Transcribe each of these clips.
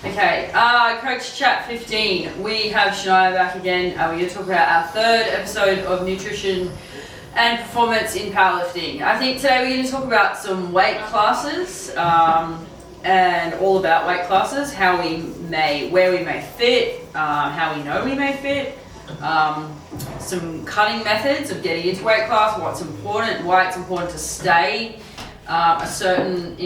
Okay, Coach Chat 15. We have Shania back again. We're going to talk about our third episode of nutrition and performance in powerlifting. I think today we're going to talk about some weight classes and all about weight classes, where we may fit, how we know we may fit, some cutting methods of getting into weight class, what's important, why it's important to stay in a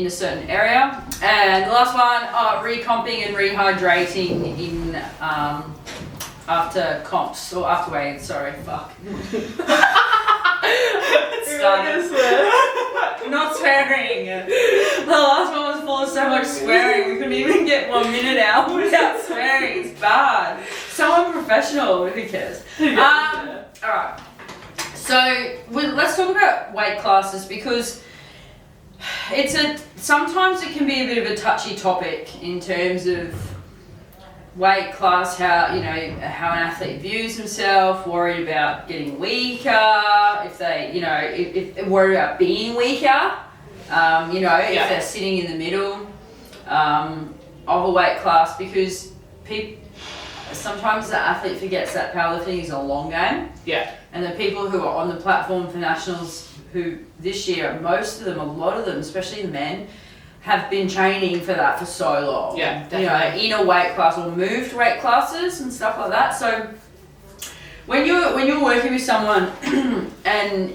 certain area, and the last one, recomping and rehydrating in after comps or after weigh-ins. Sorry, fuck. Not swearing. The last one was full of so much swearing. We couldn't even get 1 minute out without swearing. It's bad. So unprofessional. Who cares? Alright. So let's talk about weight classes, because sometimes it can be a bit of a touchy topic in terms of weight class, how an athlete views himself, worried about getting weaker, if worried about being weaker, if they're sitting in the middle of a weight class, because sometimes the athlete forgets that powerlifting is a long game. Yeah. And the people who are on the platform for nationals, who this year, a lot of them, especially the men, have been training for that for so long. Yeah, definitely. In a weight class or moved weight classes and stuff like that. So when you're working with someone and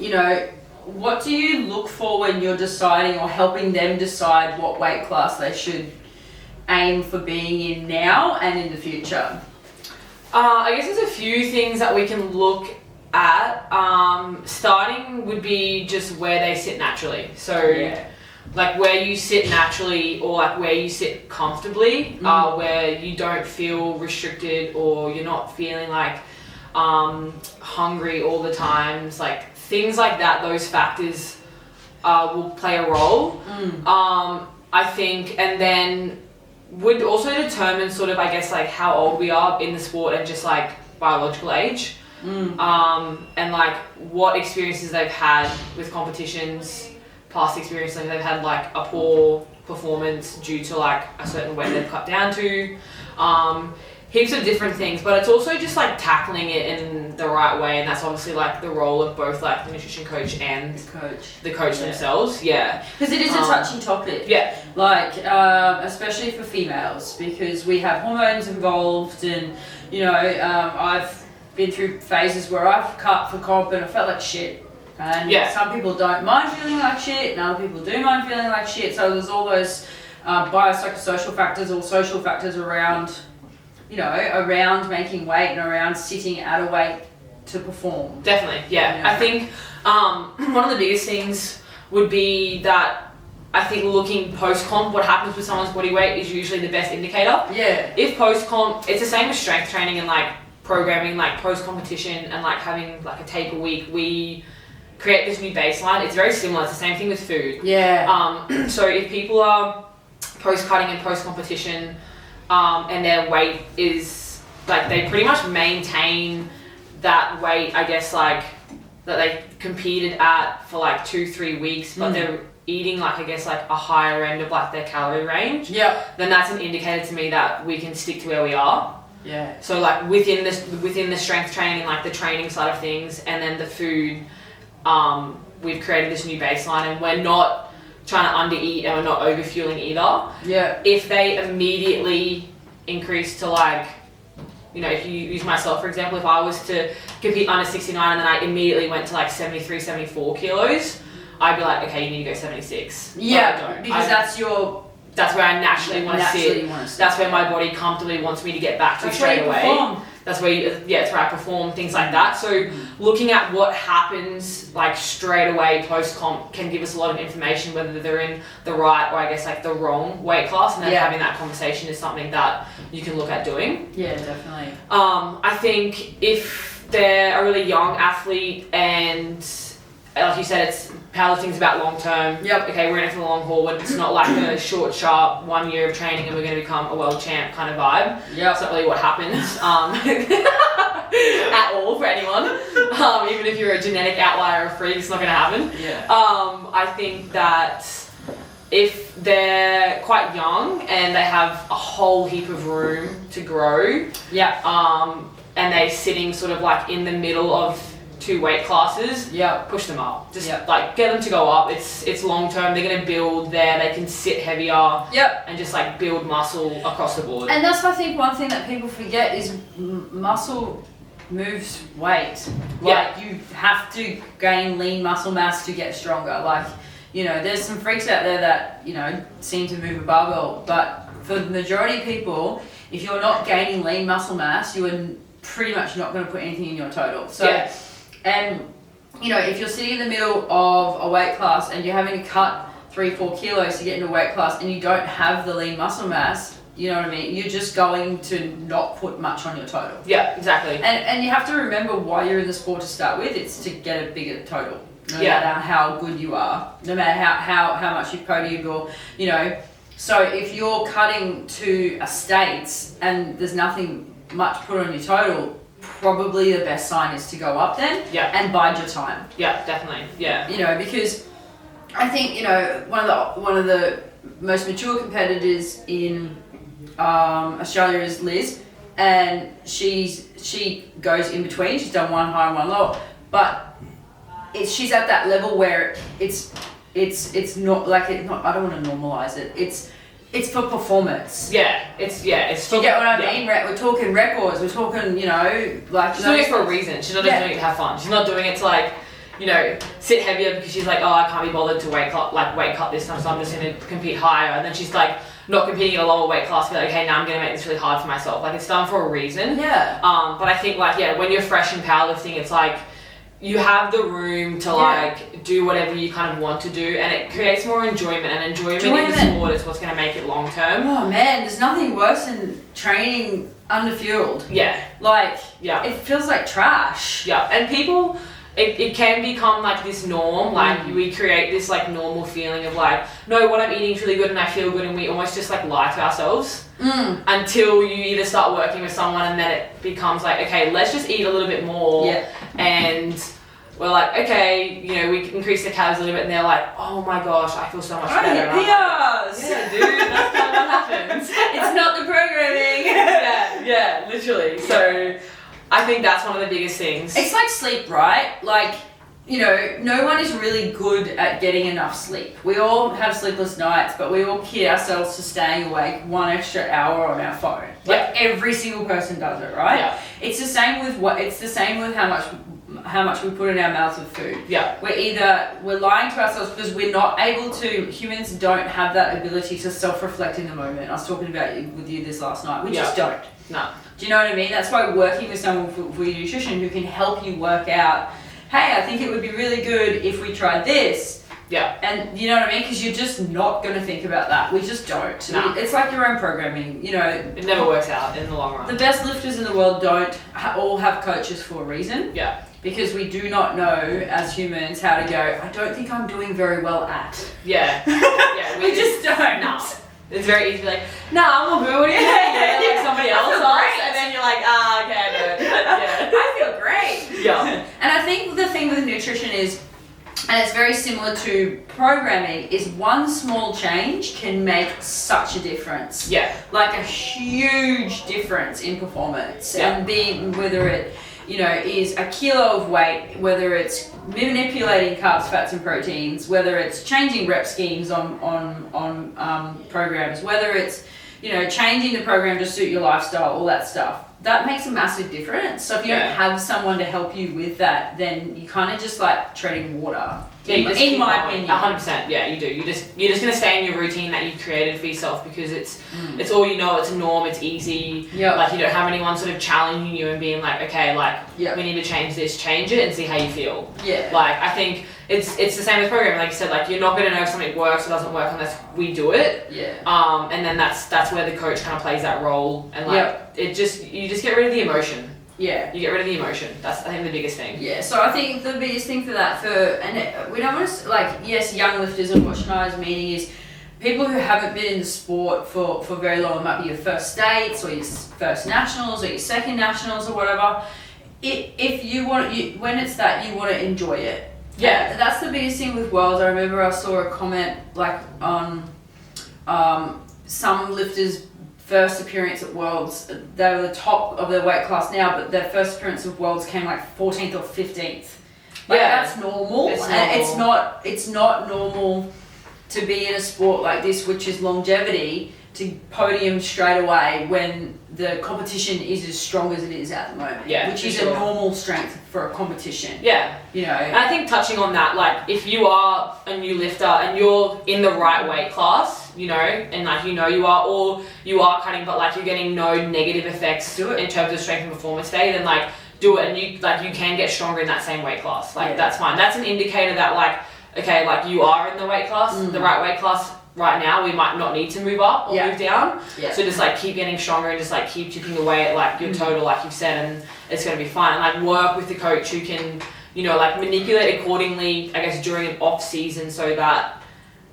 what do you look for when you're deciding or helping them decide what weight class they should aim for being in now and in the future? I guess there's a few things that we can look at. Starting would be just where they sit naturally. So like where you sit naturally, or like where you sit comfortably, where you don't feel restricted, or you're not feeling like hungry all the times, like things like that. Those factors will play a role. I think, and then would also determine sort of, I guess, like how old we are in the sport and just like biological age. And like what experiences they've had with competitions, past experiences they've had, like a poor performance due to like a certain weight they've cut down to, heaps of different things. But it's also just like tackling it in the right way, and that's obviously like the role of both like the nutrition coach and the coach themselves. Because it is a touchy topic. Like especially for females, because we have hormones involved, and I've been through phases where I've cut for comp and I felt like shit. And some people don't mind feeling like shit, and other people do mind feeling like shit. So there's all those biopsychosocial factors or social factors around, around making weight and around sitting at a weight to perform. Definitely, I think one of the biggest things would be that I think looking post-comp, what happens with someone's body weight is usually the best indicator. If post-comp, it's the same as strength training and like programming, like post-competition and like having like a take a week, we create this new baseline. It's very similar. It's the same thing with food. So if people are post-cutting and post-competition, and their weight is like, they pretty much maintain that weight, I guess, like that they competed at for like 2-3 weeks, but they're eating like, I guess, like a higher end of like their calorie range, then that's an indicator to me that we can stick to where we are. So like within the strength training and like the training side of things, and then the food, we've created this new baseline, and we're not trying to undereat and we're not overfueling either. If they immediately increase to like, if you use myself for example, if I was to compete under 69 and then I immediately went to like 73, 74 kilos, I'd be like, okay, you need to go 76. Because that's where I naturally want to sit. That's where my body comfortably wants me to get back to straight away. That's where it's where I perform, things like that. So looking at what happens like straight away post-comp can give us a lot of information whether they're in the right or I guess like the wrong weight class, and then having that conversation is something that you can look at doing. Definitely. I think if they're a really young athlete and like you said, it's powerlifting's about long term. Okay, we're in it for the long haul. It's not like a short, sharp 1 year of training and we're going to become a world champ kind of vibe. It's not really what happens at all for anyone. Even if you're a genetic outlier or freak, it's not going to happen. I think that if they're quite young and they have a whole heap of room to grow, and they're sitting sort of like in the middle of 2 weight classes, push them up. Just like get them to go up. It's long term. They're gonna build there. They can sit heavier. And just like build muscle across the board. And that's I think one thing that people forget is muscle moves weight. Like you have to gain lean muscle mass to get stronger. Like, you know, there's some freaks out there that, you know, seem to move a barbell, but for the majority of people, if you're not gaining lean muscle mass, you are pretty much not going to put anything in your total. So, and, you know, if you're sitting in the middle of a weight class and you're having to cut 3-4 kilos to get into a weight class and you don't have the lean muscle mass, you know what I mean? You're just going to not put much on your total. Yeah, exactly. And you have to remember why you're in the sport to start with. It's to get a bigger total. No matter how good you are, no matter how much you've podiumed, or, you know. So if you're cutting to a state and there's nothing much put on your total, probably the best sign is to go up then and bide your time. Yeah, definitely. Yeah. You know, because I think, you know, one of the most mature competitors in Australia is Liz, and she goes in between. She's done one high and one low, but she's at that level where it's not like I don't want to normalize it. It's for performance. It's do you get what I mean? We're talking records. We're talking, you know, like she's doing it for a reason. She's not just doing it to have fun. She's not doing it to like, you know, sit heavier because she's like, oh, I can't be bothered to weight cut this time, so I'm just going to compete higher. And then she's like not competing at a lower weight class, be like, okay, now I'm going to make this really hard for myself. Like, it's done for a reason. But I think like when you're fresh in powerlifting, it's like, you have the room to like do whatever you kind of want to do, and it creates more enjoyment, and enjoyment in the sport is what's going to make it long term. Oh man, there's nothing worse than training underfueled. It feels like trash. And people, it can become like this norm, like we create this like normal feeling of like, no, what I'm eating is really good and I feel good, and we almost just like lie to ourselves until you either start working with someone and then it becomes like, okay, let's just eat a little bit more, and we're like, okay, you know, we can increase the calories a little bit, and they're like, oh my gosh, I feel so much better. Yeah, dude, that's kind of what happens. It's not the programming. yeah, literally. So I think that's one of the biggest things. It's like sleep, right? Like, you know, no one is really good at getting enough sleep. We all have sleepless nights, but we all kid ourselves to staying awake 1 extra hour on our phone. Like every single person does it, right? It's the same with how much we put in our mouths with food. We're lying to ourselves because we're not able to. Humans don't have that ability to self-reflect in the moment. I was talking about it with you this last night. We just don't. No. Do you know what I mean? That's why working with someone for your nutrition who can help you work out, hey, I think it would be really good if we tried this. And you know what I mean? Because you're just not going to think about that. We just don't. No. It's like your own programming, you know. It never works out in the long run. The best lifters in the world don't all have coaches for a reason. Because we do not know as humans how to go, I don't think I'm doing very well at. We just don't. No. It's very easy to be like, nah, I'm all good. What are you doing? Like somebody else does, and then you're like, okay, I know. I feel great. And I think the thing with nutrition is, and it's very similar to programming, is one small change can make such a difference. Like a huge difference in performance. And whether it, you know, is a kilo of weight, whether it's manipulating carbs, fats, and proteins, whether it's changing rep schemes on programs, whether it's, you know, changing the program to suit your lifestyle, all that stuff. That makes a massive difference. So if you don't have someone to help you with that, then you kind of just like treading water. In my opinion. 100%, yeah, you do. You're just gonna stay in your routine that you've created for yourself because it's all you know. It's a norm. It's easy. Like you don't have anyone sort of challenging you and being like, okay, like we need to change this, change it, and see how you feel. Like I think it's the same with programming. Like you said, like you're not gonna know if something works or doesn't work unless we do it. And then that's where the coach kind of plays that role, and like you just get rid of the emotion. You get rid of the emotion. That's, I think, the biggest thing. So I think the biggest thing for that, we don't want to, like, yes, young lifters, and what Shania's meaning is people who haven't been in the sport for very long. It might be your first states or your first nationals or your second nationals or whatever. If you want, when it's that, you want to enjoy it. Yeah, that's the biggest thing with Worlds. I remember I saw a comment like on some lifters' first appearance at Worlds. They were the top of their weight class now, but their first appearance of Worlds came like 14th or 15th. Like, that's normal. It's not normal to be in a sport like this, which is longevity, to podium straight away when the competition is as strong as it is at the moment. Yeah, which is a normal strength for a competition. Yeah. You know. And I think touching on that, like if you are a new lifter and you're in the right weight class, you know, and like you know you are, or you are cutting but like you're getting no negative effects in terms of strength and performance day, then like do it, and you can get stronger in that same weight class. Like that's fine. That's an indicator that like, okay, like you are in the weight class, the right weight class. Right now, we might not need to move up or move down. Yeah. So just like keep getting stronger and just like keep chipping away at like your total, like you've said, and it's going to be fine. And like work with the coach who can, you know, like manipulate accordingly, I guess, during an off season, so that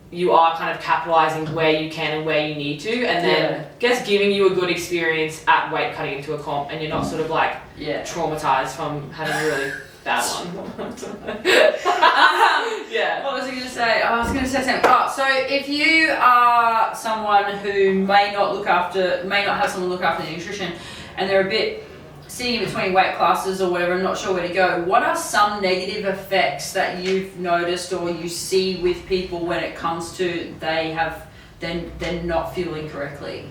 you are kind of capitalizing where you can and where you need to, and then I guess giving you a good experience at weight cutting into a comp, and you're not sort of like traumatized from having a really bad one. What was I going to say? I was going to say something. Oh, so if you are someone who may not have someone look after their nutrition, and they're a bit sitting in between weight classes or whatever, and not sure where to go, what are some negative effects that you've noticed or you see with people when it comes to they're not fueling correctly?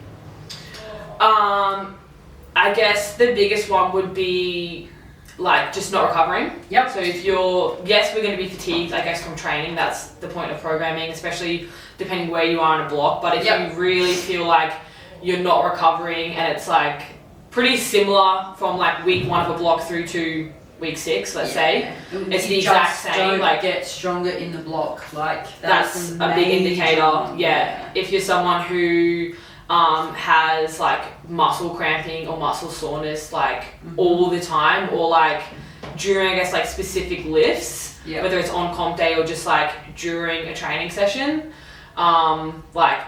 I guess the biggest one would be like just not recovering. Yep. So if we're going to be fatigued, I guess, from training. That's the point of programming, especially depending where you are in a block. But if you really feel like you're not recovering and it's like pretty similar from like week 1 of a block through to week 6, let's say, it's the exact same. Don't like get stronger in the block. Like that's a big indicator. Yeah. If you're someone who has like muscle cramping or muscle soreness like all the time, or like during I guess like specific lifts, whether it's on comp day or just like during a training session, like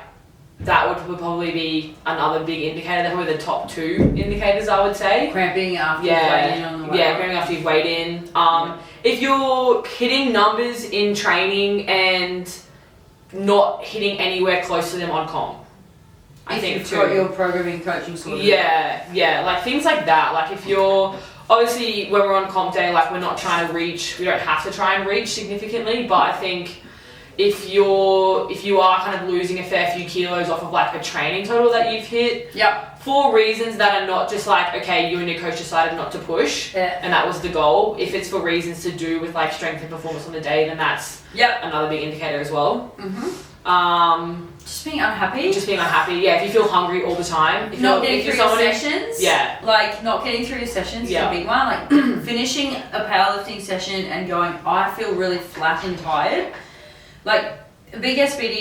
that would probably be another big indicator. They're probably the top 2 indicators, I would say. Cramping after you've weighed in on the weight. Yeah, cramping after you've weighed in. If you're hitting numbers in training and not hitting anywhere close to them on comp, I think you've got your programming coaching sort of. Yeah, like things like that. Like if you're, obviously when we're on comp day, like we're not trying to reach, we don't have to try and reach significantly, but I think if you are kind of losing a fair few kilos off of like a training total that you've hit, for reasons that are not just like, okay, you and your coach decided not to push, and that was the goal. If it's for reasons to do with like strength and performance on the day, then that's another big indicator as well. Just being unhappy. Yeah, if you feel hungry all the time. Not getting through your sessions. Yeah. Like not getting through your sessions is a big one. Like finishing a powerlifting session and going, I feel really flat and tired. Like a big SBD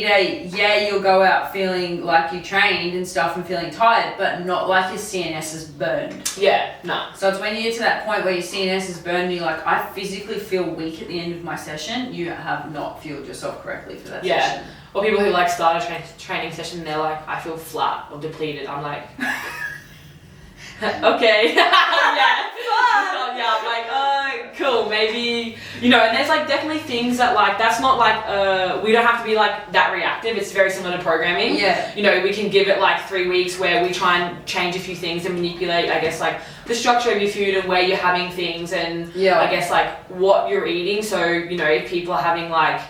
day, you'll go out feeling like you trained and stuff and feeling tired, but not like your CNS is burned. Yeah, no. So it's when you get to that point where your CNS is burned and you're like, I physically feel weak at the end of my session, you have not fueled yourself correctly for that session. Or people who like start a training session and they're like, I feel flat or depleted. I'm like, okay. I'm like, cool, maybe, you know, and there's like definitely things that like, that's not like, we don't have to be like that reactive. It's very similar to programming. Yeah. You know, we can give it like 3 weeks where we try and change a few things and manipulate, I guess, like the structure of your food and where you're having things and I guess like what you're eating. So, you know, if people are having like,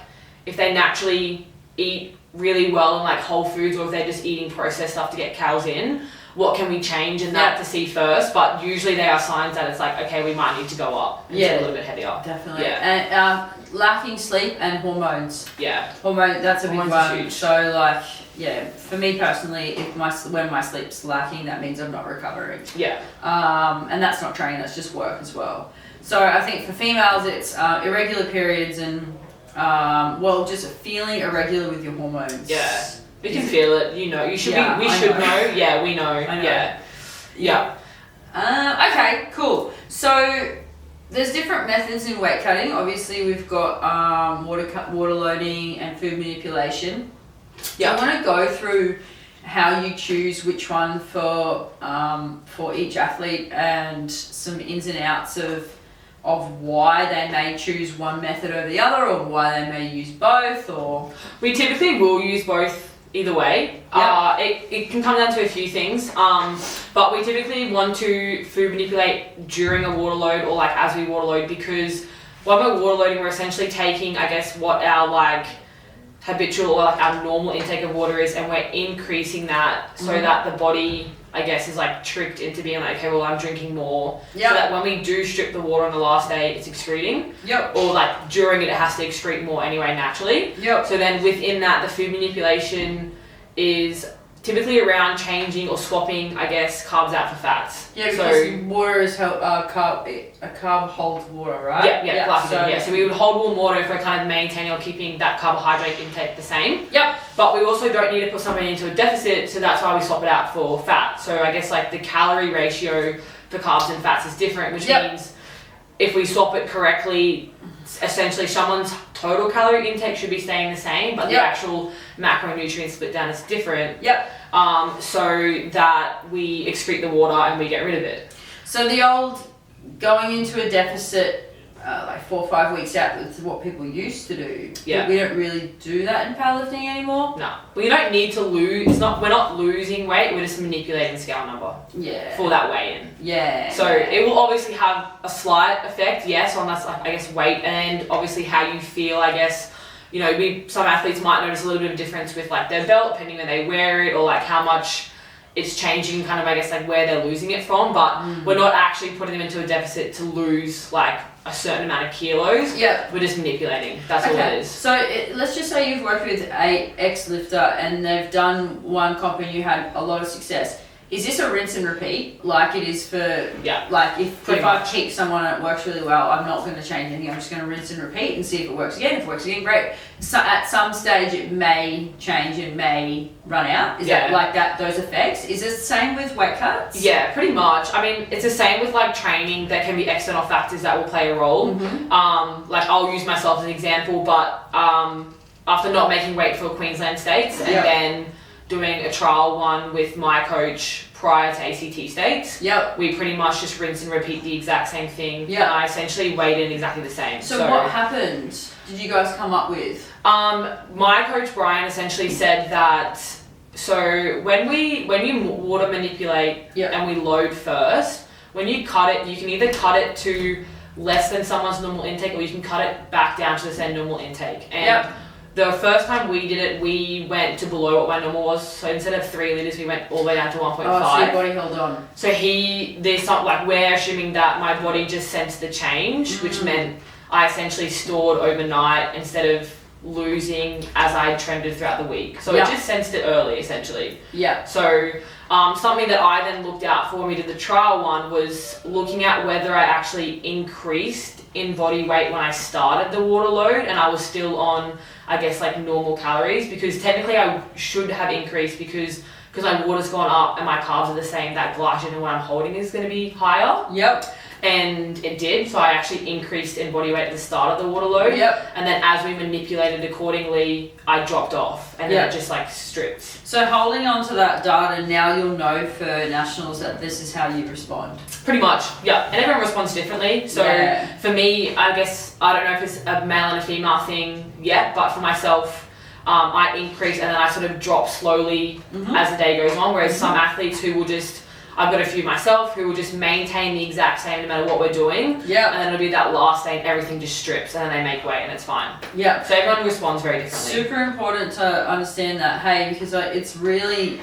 if they naturally eat really well in like whole foods, or if they're just eating processed stuff to get calories in, what can we change in that to see first? But usually they are signs that it's like, okay, we might need to go up and get a little bit heavier. Definitely. And lacking sleep and hormones. That's a big one. Huge. So like, for me personally, when my sleep's lacking, that means I'm not recovering. And that's not training, that's just work as well. So I think for females, it's irregular periods and just feeling irregular with your hormones. You can feel it, you know. We should know. Yeah, we know. I know. Okay, cool. So there's different methods in weight cutting. Obviously, we've got water loading and food manipulation. So I want to go through how you choose which one for each athlete and some ins and outs of of why they may choose one method over the other, or why they may use both, or? We typically will use both either way. It can come down to a few things, but we typically want to food manipulate during a water load or like as we water load, because when we're water loading, we're essentially taking, I guess, what our like habitual or like our normal intake of water is, and we're increasing that so that the body, I guess, is like tricked into being like, okay, well, I'm drinking more. So that when we do strip the water on the last day, it's excreting. Or like during it has to excrete more anyway naturally. So then within that, the food manipulation is typically around changing or swapping, I guess, carbs out for fats. Because water is a carb holds water, right? Glycogen. So we would hold warm water if we're kind of maintaining or keeping that carbohydrate intake the same. But we also don't need to put something into a deficit, so that's why we swap it out for fat. So I guess like the calorie ratio for carbs and fats is different, which means if we swap it correctly, essentially someone's total calorie intake should be staying the same, but the actual macronutrient split down is different. So that we excrete the water and we get rid of it. So the old going into a deficit like 4 or 5 weeks out is what people used to do. We don't really do that in powerlifting anymore. No, we don't need to lose. We're not losing weight. We're just manipulating the scale number. For that weigh-in. So it will obviously have a slight effect, on that's like, I guess, weight and obviously how you feel. I guess, you know, some athletes might notice a little bit of difference with like their belt, depending when they wear it, or like how much it's changing, kind of, I guess, like where they're losing it from. But we're not actually putting them into a deficit to lose like a certain amount of kilos. We're just manipulating. That's all it is. So let's just say you've worked with a ex-lifter and they've done one comp and you had a lot of success. Is this a rinse and repeat like it is for, like if I keep someone and it works really well, I'm not going to change anything, I'm just going to rinse and repeat and see if it works again. If it works again, great. So at some stage it may change and may run out. Is that like that, those effects? Is it the same with weight cuts? Yeah, pretty much. I mean, it's the same with like training. There can be external factors that will play a role. Like I'll use myself as an example, but after not making weight for Queensland States and then doing a trial one with my coach prior to ACT States. We pretty much just rinse and repeat the exact same thing. And I essentially weighed in exactly the same. So what happened? Did you guys come up with? My coach Brian essentially said that, so when you water manipulate and we load first, when you cut it, you can either cut it to less than someone's normal intake, or you can cut it back down to the same normal intake. And the first time we did it, we went to below what my normal was. So instead of 3 liters, we went all the way down to 1.5. Oh, so your body held on. So we're assuming that my body just sensed the change, which meant I essentially stored overnight instead of losing as I trended throughout the week. So it just sensed it early, essentially. So something that I then looked out for when we did the trial one was looking at whether I actually increased in body weight when I started the water load and I was still on, I guess, like normal calories, because technically I should have increased because my water's gone up and my carbs are the same, that glycogen and what I'm holding is going to be higher. And it did, so I actually increased in body weight at the start of the water load. And then as we manipulated accordingly, I dropped off and then it just like stripped. So holding on to that data, now you'll know for nationals that this is how you respond. Pretty much, and everyone responds differently. So for me, I guess, I don't know if it's a male and a female thing yet, but for myself, I increase and then I sort of drop slowly as the day goes on, whereas some athletes who will just, I've got a few myself who will just maintain the exact same no matter what we're doing. And then it'll be that last day and everything just strips and then they make weight and it's fine. So everyone responds very differently. Super important to understand that, hey, because it's really,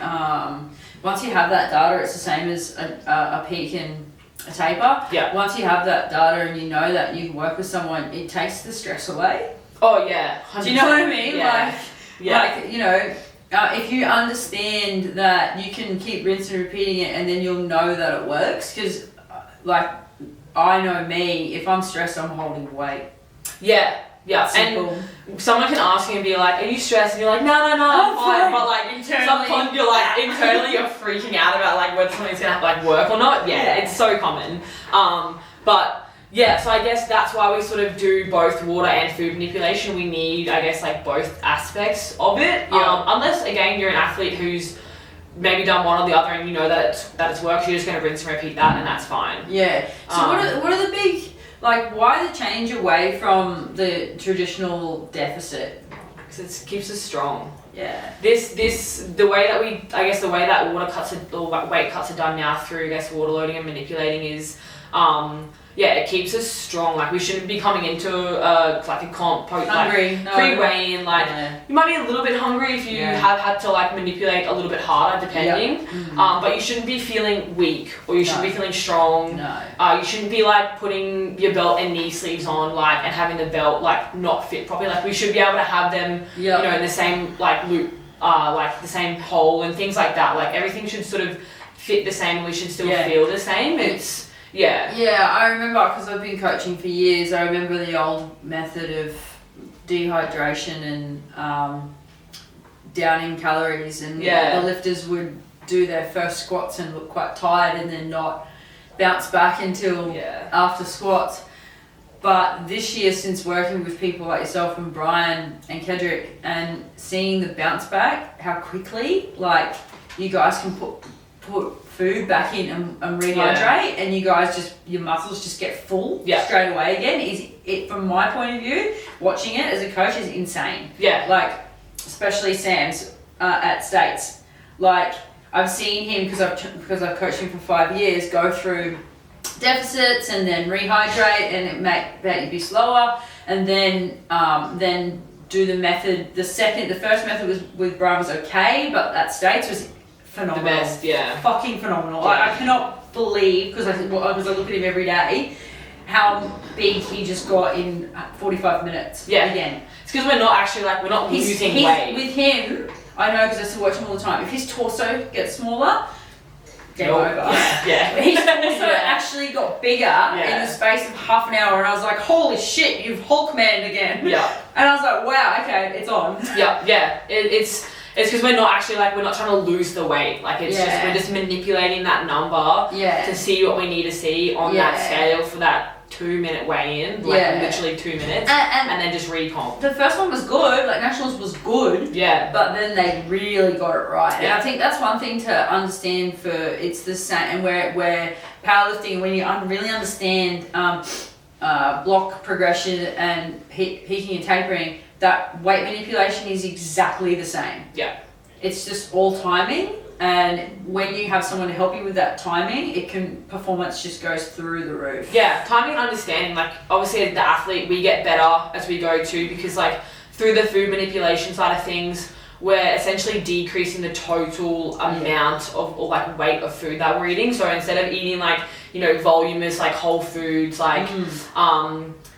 once you have that data, it's the same as a peak and a taper. Once you have that data and you know that you work with someone, it takes the stress away. 100%. Do you know what I mean? Like, you know, if you understand that you can keep rinsing and repeating it and then you'll know that it works, because like I know me, if I'm stressed, I'm holding weight. Simple. And someone can ask you and be like, are you stressed? And you're like, no, I'm fine. But like internally, you're like, internally you're freaking out about like whether something's gonna like work or not. It's so common. So I guess that's why we sort of do both water and food manipulation. We need, I guess, like both aspects of it. Unless, again, you're an athlete who's maybe done one or the other and you know that it's worked, you're just going to rinse and repeat that and that's fine. So what are the big Like, why the change away from the traditional deficit? Because it keeps us strong. Yeah. The way that water cuts or weight cuts are done now through, I guess, water loading and manipulating is, it keeps us strong. Like, we shouldn't be coming into a comp hungry, pre-weigh-in. You might be a little bit hungry if you have had to manipulate a little bit harder, depending. Yep. Mm-hmm. But you shouldn't be feeling weak, or you shouldn't be feeling strong. No. You shouldn't be putting your belt and knee sleeves on and having the belt not fit properly. We should be able to have them in the same loop, the same hole and things like that. Everything should sort of fit the same. We should still feel the same. Yeah, I remember, because I've been coaching for years, I remember the old method of dehydration and downing calories, and the lifters would do their first squats and look quite tired and then not bounce back until after squats. But this year, since working with people like yourself and Brian and Kedrick and seeing the bounce back, how quickly you guys can put food back in and rehydrate, and you guys your muscles just get full straight away again. Is it, from my point of view, watching it as a coach is insane. Especially Sam's at States. I've seen him, because I've coached him for 5 years, go through deficits and then rehydrate, and it make you be slower, and then do the method. The first method was with Brian was okay, but at States was phenomenal. The best, fucking phenomenal. I cannot believe, because I look at him every day, how big he just got in 45 minutes. Again, it's because we're not actually we're not losing weight. With him, I know, because I still watch him all the time. If his torso gets smaller, game over. His torso actually got bigger in the space of half an hour, and I was like, holy shit, you've Hulkmaned again. And I was like, wow, okay, it's on. It's because we're not actually we're not trying to lose the weight. We're just manipulating that number to see what we need to see on that scale for that 2-minute weigh-in, literally 2 minutes, and then just recomp. The first one was good, Nationals was good, but then they really got it right. And I think that's one thing to understand it's the same, and where powerlifting, when you really understand block progression and peaking and tapering, that weight manipulation is exactly the same. It's just all timing, and when you have someone to help you with that timing, performance just goes through the roof. Timing and understanding, obviously as the athlete, we get better as we go too, because through the food manipulation side of things, we're essentially decreasing the total amount of weight of food that we're eating. So instead of eating voluminous whole foods,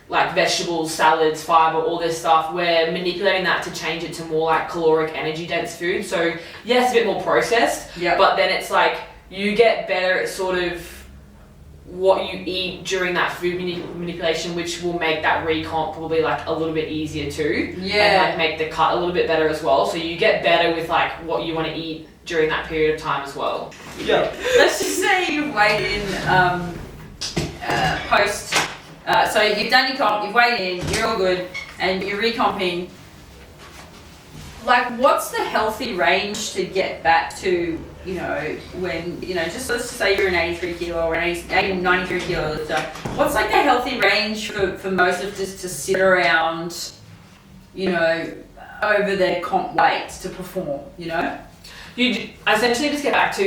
vegetables, salads, fiber, all this stuff, we're manipulating that to change it to more caloric, energy dense food. So it's a bit more processed, but then it's you get better at sort of what you eat during that food manipulation, which will make that recomp probably a little bit easier too, and make the cut a little bit better as well. So you get better with what you want to eat during that period of time as well. Let's just say you've weighed in post. So you've done your comp, you've weighed in, you're all good, and you're recomping. What's the healthy range to get back to, when, let's just say you're an 83 kilo or an 93 kilo lifter. What's the healthy range for most lifters to sit around, over their comp weights to perform, You essentially just get back to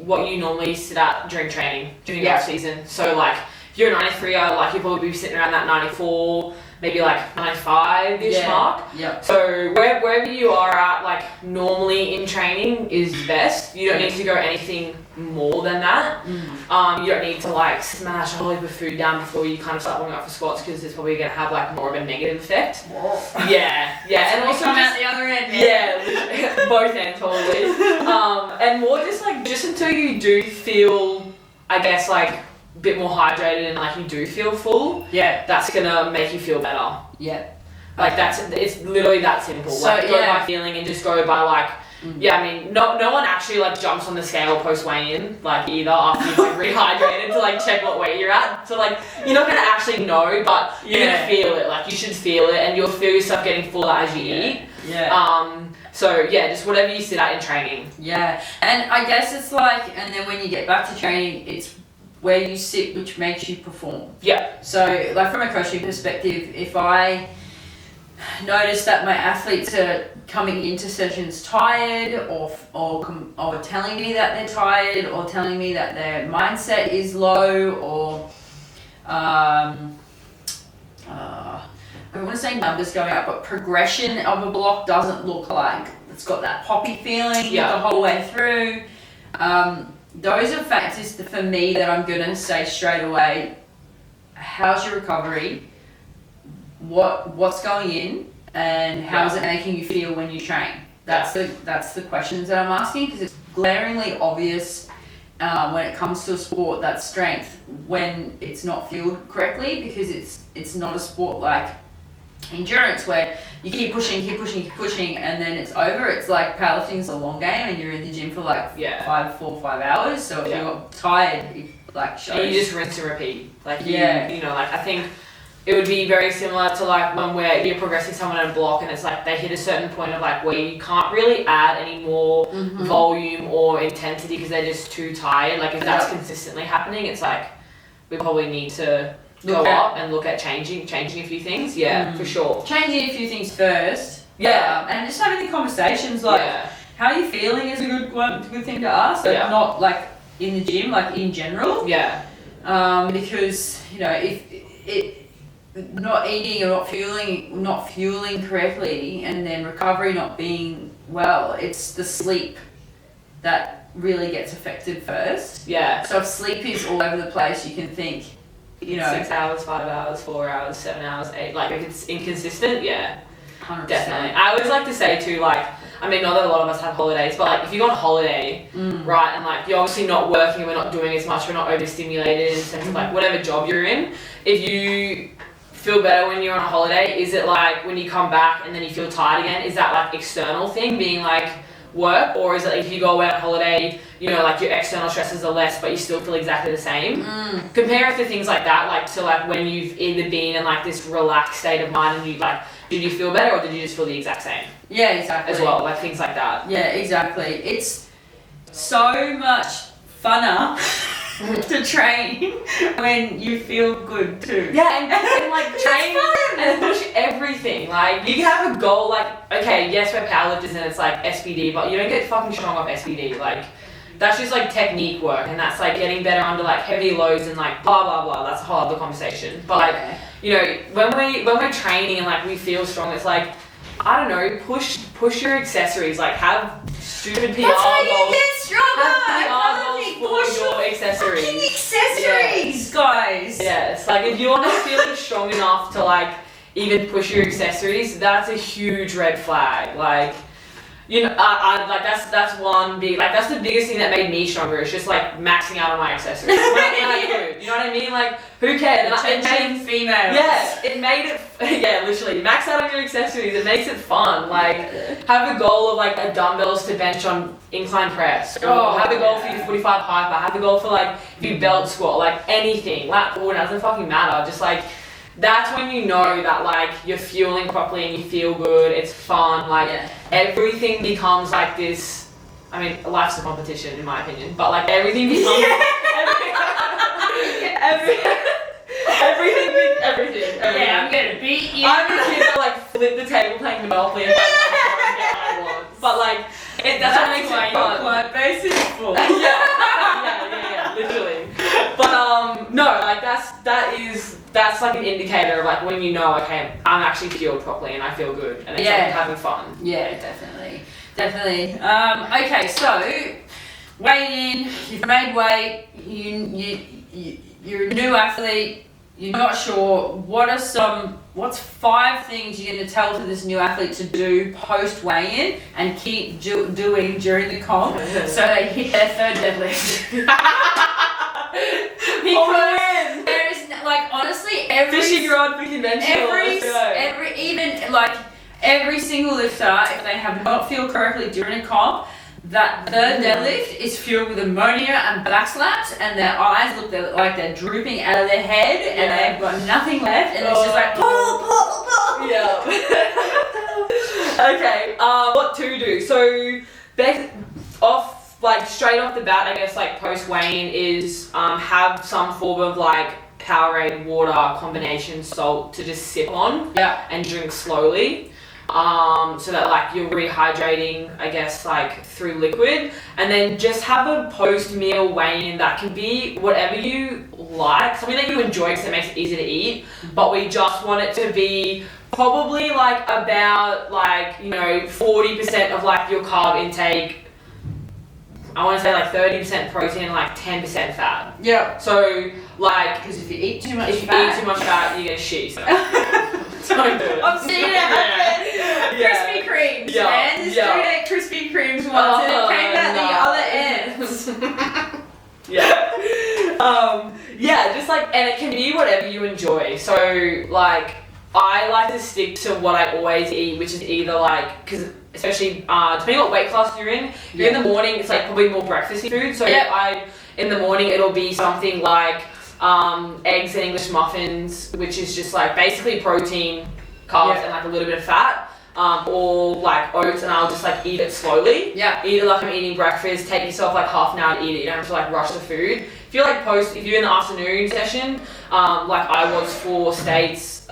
what you normally sit at during training, during the off season. So if you're a 93er, you'll probably be sitting around that 94, maybe 95-ish mark. So wherever you are at, normally in training is best. You don't need to go anything more than that. You don't need to smash a whole heap of food down before you kind of start warming up for squats, because it's probably going to have more of a negative effect. And also come out the other end. Both ends probably. And more just until you do feel, I guess, bit more hydrated and you do feel full, that's gonna make you feel better. It's literally that simple. So, go by feeling and just go by no one actually jumps on the scale post weigh-in either after you've rehydrated to check what weight you're at. So you're not gonna actually know, but you're gonna feel it. You should feel it, and you'll feel yourself getting fuller as you eat. So just whatever you sit at in training. And I guess it's and then when you get back to training, it's where you sit, which makes you perform. Yeah. So, like from a coaching perspective, if I notice that my athletes are coming into sessions tired, or telling me that they're tired, or telling me that their mindset is low, or I don't want to say numbers going up, but progression of a block doesn't look like it's got that poppy feeling the whole way through. Those are factors for me that I'm going to say straight away, how's your recovery? What's going in? And how is it making you feel when you train? That's the questions that I'm asking, because it's glaringly obvious when it comes to a sport that's strength when it's not fueled correctly, because it's not a sport like endurance where you keep pushing, and then it's over. It's like powerlifting's a long game, and you're in the gym for like 4 or 5 hours. So if you're tired, it like shows. And you just rinse and repeat. Like you know, like I think it would be very similar to like when you're progressing someone in a block, and it's like they hit a certain point of like where you can't really add any more volume or intensity because they're just too tired. Like if that's consistently happening, it's like we probably need to go up and look at changing a few things. For sure. Changing a few things first. And just having the conversations like, how are you feeling is a good thing to ask. Like not like in the gym, like in general. Because you know if it not eating or not fueling correctly, and then recovery not being well, it's the sleep that really gets affected first. So if sleep is all over the place, you can think, you know, 6 hours, 5 hours, 4 hours, 7 hours, 8. Like if it's inconsistent, 100%. Definitely. I always like to say too, like, I mean, not that a lot of us have holidays, but like if you go on holiday, right, and like you're obviously not working, and we're not doing as much, we're not overstimulated in terms of like whatever job you're in. If you feel better when you're on a holiday, is it like when you come back and then you feel tired again? Is that like external thing being like work, or is it like if you go away on holiday, you know, like your external stresses are less but you still feel exactly the same? Compare it to things like that, like to like when you've either been in like this relaxed state of mind and you like, did you feel better or did you just feel the exact same? Exactly. As well, like things like that. Exactly. It's so much funner to train when you feel good too. And like train and push everything. Like you can have a goal, like, okay, yes, we're powerlifters and it's like SBD, but you don't get fucking strong off SBD. Like that's just like technique work, and that's like getting better under like heavy loads and like blah blah blah. That's a whole other conversation. But like, you know, when we're training and like we feel strong, it's like, I don't know, push your accessories, like have stupid PR That's how goals. you get stronger. Have PR goals for your accessories. Fucking accessories, guys. Yes, like if you're not feeling strong enough to like even push your accessories, that's a huge red flag. Like, you know, I like that's one big, like that's the biggest thing that made me stronger. It's just like maxing out on my accessories. When I do, you know what I mean? Like who cares? Attention females. Yes, it made it. Literally max out on your accessories. It makes it fun. Like have a goal of like a dumbbells to bench on incline press. Or have a goal for your 45 hyper. Have a goal for like if you belt squat. Like anything. Lat pull, it doesn't fucking matter. Just like. That's when you know that like you're fueling properly and you feel good, it's fun, like everything becomes like this. I mean, life's a competition in my opinion, but like everything becomes everything. I'm gonna beat you. I'm the kid that like flip the table playing Monopoly and like get what I want. But like that's what makes it fun. Client base is full. Literally. But no, like that's like an indicator of like when you know, okay, I'm actually fueled properly and I feel good and it's like having fun. Definitely. Okay, so weigh in, you've made weight, you're a new athlete, you're not sure, what's 5 things you're going to tell to this new athlete to do post weigh-in and keep doing during the comp so they hit their 3rd deadlift? Because there is, like, honestly, fishing rod for conventional. Every single lifter, if they have not fueled correctly during a comp, that 3rd deadlift is fueled with ammonia and back slaps, and their eyes look like they're drooping out of their head, and they've got nothing left, and it's just like pull. Okay, what to do? So, like straight off the bat, I guess like post weigh-in is have some form of like Powerade water combination salt to just sip on and drink slowly. So that like you're rehydrating, I guess, like through liquid, and then just have a post-meal weigh-in that can be whatever you like, something that you enjoy because it makes it easy to eat, but we just want it to be probably like about like, 40% of like your carb intake. I want to say like 30% protein and like 10% fat. Yeah. So like, because if you eat too much fat, you're gonna shit yourself. Don't do it. I've seen it happen. Krispy Kremes, man. This dude ate Krispy Kremes once and it came out the other ends. Just like, and it can be whatever you enjoy. So like, I like to stick to what I always eat, which is either like, because especially depending on what weight class you're in, in the morning it's like probably more breakfasty food. So in the morning it'll be something like eggs and English muffins, which is just like basically protein, carbs, and like a little bit of fat. Or like oats, and I'll just like eat it slowly. Yeah. Eat it like I'm eating breakfast. Take yourself like half an hour to eat it. You don't have to like rush the food. If you're in the afternoon session, like I was for States,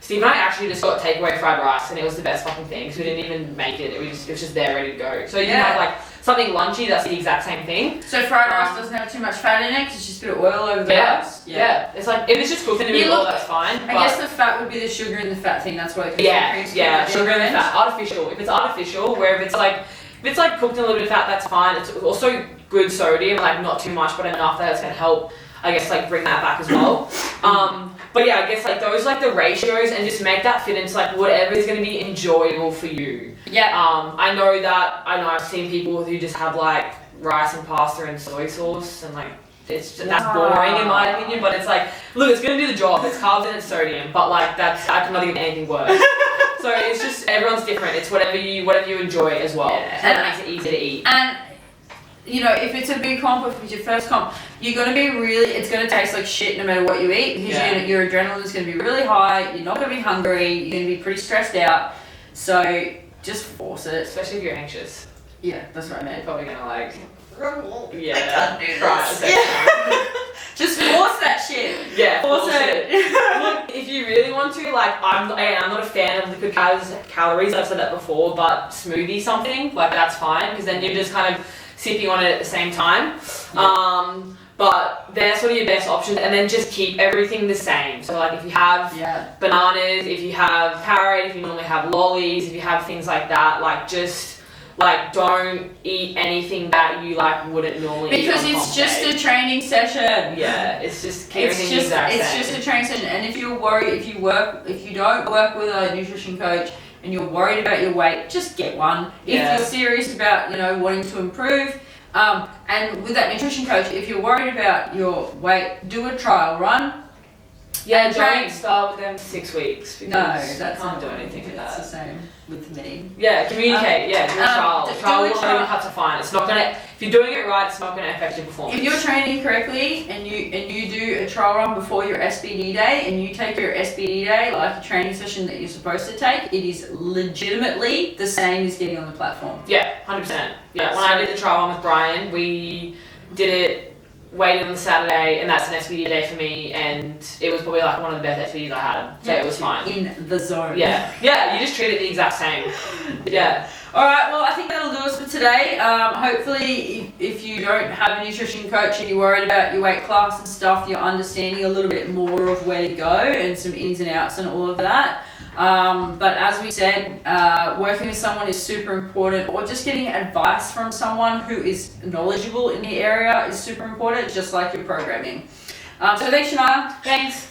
Steve and I actually just got takeaway fried rice, and it was the best fucking thing. So we didn't even make it. It was just there ready to go. So you can have like something lunchy. That's the exact same thing. So fried rice doesn't have too much fat in it because it's just a bit of oil over the rice. Yeah. It's like if it's just cooked in a bit of oil, that's fine. I guess the fat would be the sugar and the fat thing. That's why. Sugar and the fat, artificial. If it's artificial, where if it's like cooked in a little bit of fat, that's fine. It's also good sodium, like not too much, but enough that it's gonna help, I guess, like bring that back as well. But yeah, I guess like those like the ratios, and just make that fit into like whatever is going to be enjoyable for you. Yeah. I know I've seen people who just have like rice and pasta and soy sauce, and like that's boring in my opinion. But it's like, look, it's going to do the job. It's carbs and it's sodium, but like I cannot think of anything worse. So it's just everyone's different. It's whatever you enjoy as well. Yeah. So that makes it easy to eat. And if it's a big comp, if it's your first comp, you're going to be it's going to taste like shit no matter what you eat, because your adrenaline is going to be really high, you're not going to be hungry, you're going to be pretty stressed out, so just force it. Especially if you're anxious. Yeah, that's what I meant. You're probably going to like, I can't do this. Just force that shit. Yeah, force it. Look, if you really want to, like, I'm not a fan of liquid calories, I've said that before, but smoothie something, like that's fine, because then you're just kind of sipping on it at the same time. But they're sort of your best options, and then just keep everything the same. So like if you have bananas, if you have Powerade, if you normally have lollies, if you have things like that, like just like don't eat anything that you like wouldn't normally eat. Because it's just a training session. Yeah, it's just everything the exact same. It's just a training session, and if you're worried, if you don't work with a nutrition coach and you're worried about your weight, just get one. If you're serious about wanting to improve. And with that nutrition coach, if you're worried about your weight, do a trial run. Yeah, don't start with them 6 weeks. No, that's can't do anything with that. It's the same with me. Yeah, communicate. Do a trial. Trial will only cut to fine. It's not gonna. If you're doing it right, it's not gonna affect your performance. If you're training correctly and you do a trial run before your SBD day, and you take your SBD day like a training session that you're supposed to take, it is legitimately the same as getting on the platform. Yeah, 100%. Yeah, when I did the trial run with Brian, we did it. Waited on the Saturday, and that's an SBD day for me, and it was probably like one of the best SBDs I had, so it was fine. In the zone. Yeah, you just treat it the exact same. Yeah. Alright, well I think that'll do us for today. Hopefully if you don't have a nutrition coach and you're worried about your weight class and stuff, you're understanding a little bit more of where to go and some ins and outs and all of that. But as we said, working with someone is super important, or just getting advice from someone who is knowledgeable in the area is super important, just like your programming. So thanks, Shania. Thanks.